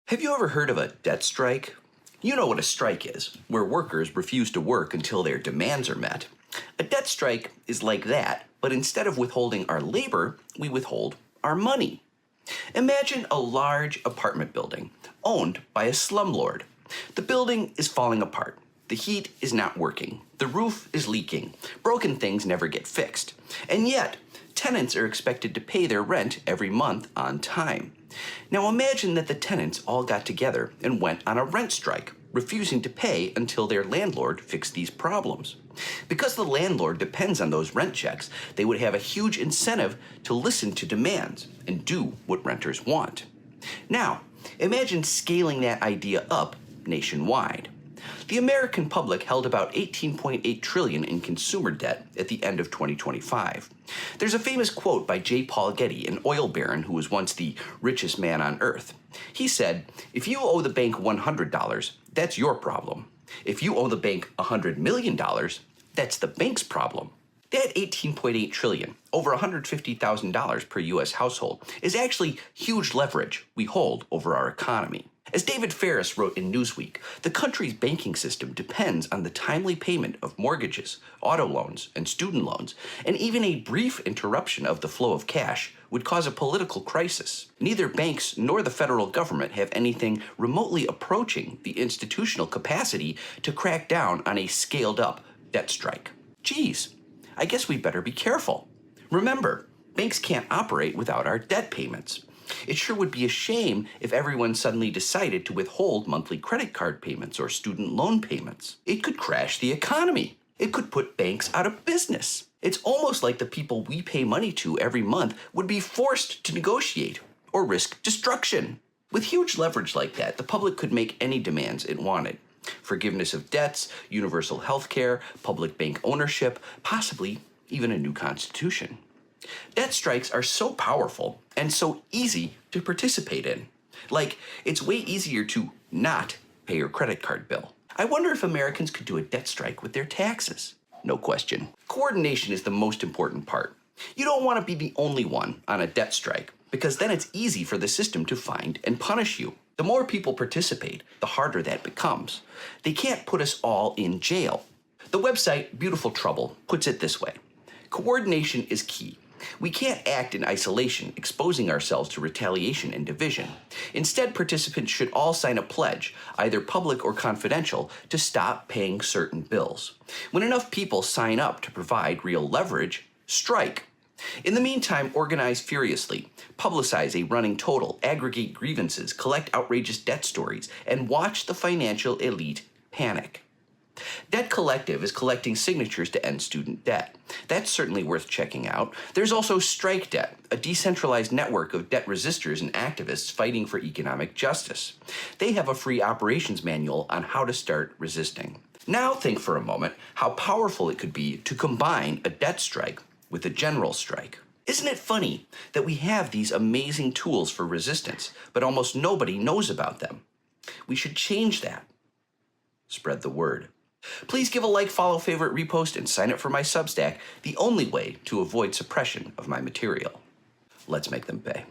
Have you ever heard of a debt strike? You know what a strike is, where workers refuse to work until their demands are met. A debt strike is like that, but instead of withholding our labor, we withhold our money. Imagine a large apartment building owned by a slumlord. The building is falling apart. The heat is not working. The roof is leaking. Broken things never get fixed. And yet, tenants are expected to pay their rent every month on time. Now imagine that the tenants all got together and went on a rent strike, refusing to pay until their landlord fixed these problems. Because the landlord depends on those rent checks, they would have a huge incentive to listen to demands and do what renters want. Now, imagine scaling that idea up nationwide. The American public held about $18.8 trillion in consumer debt at the end of 2025. There's a famous quote by J. Paul Getty, an oil baron who was once the richest man on earth. He said, "If you owe the bank $100, that's your problem. If you owe the bank $100 million, that's the bank's problem." That $18.8 trillion, over $150,000 per U.S. household, is actually huge leverage we hold over our economy. As David Ferris wrote in Newsweek, the country's banking system depends on the timely payment of mortgages, auto loans, and student loans, and even a brief interruption of the flow of cash would cause a political crisis. Neither banks nor the federal government have anything remotely approaching the institutional capacity to crack down on a scaled-up debt strike. Geez, I guess we better be careful. Remember, banks can't operate without our debt payments. It sure would be a shame if everyone suddenly decided to withhold monthly credit card payments or student loan payments. It could crash the economy. It could put banks out of business. It's almost like the people we pay money to every month would be forced to negotiate or risk destruction. With huge leverage like that, the public could make any demands it wanted. Forgiveness of debts, universal health care, public bank ownership, possibly even a new constitution. Debt strikes are so powerful and so easy to participate in. Like, it's way easier to not pay your credit card bill. I wonder if Americans could do a debt strike with their taxes. No question. Coordination is the most important part. You don't want to be the only one on a debt strike, because then it's easy for the system to find and punish you. The more people participate, the harder that becomes. They can't put us all in jail. The website Beautiful Trouble puts it this way: coordination is key. We can't act in isolation, exposing ourselves to retaliation and division. Instead, participants should all sign a pledge, either public or confidential, to stop paying certain bills. When enough people sign up to provide real leverage, strike. In the meantime, organize furiously, publicize a running total, aggregate grievances, collect outrageous debt stories, and watch the financial elite panic. Debt Collective is collecting signatures to end student debt. That's certainly worth checking out. There's also Strike Debt, a decentralized network of debt resistors and activists fighting for economic justice. They have a free operations manual on how to start resisting. Now think for a moment how powerful it could be to combine a debt strike with a general strike. Isn't it funny that we have these amazing tools for resistance, but almost nobody knows about them? We should change that. Spread the word. Please give a like, follow, favorite, repost, and sign up for my Substack, the only way to avoid suppression of my material. Let's make them pay.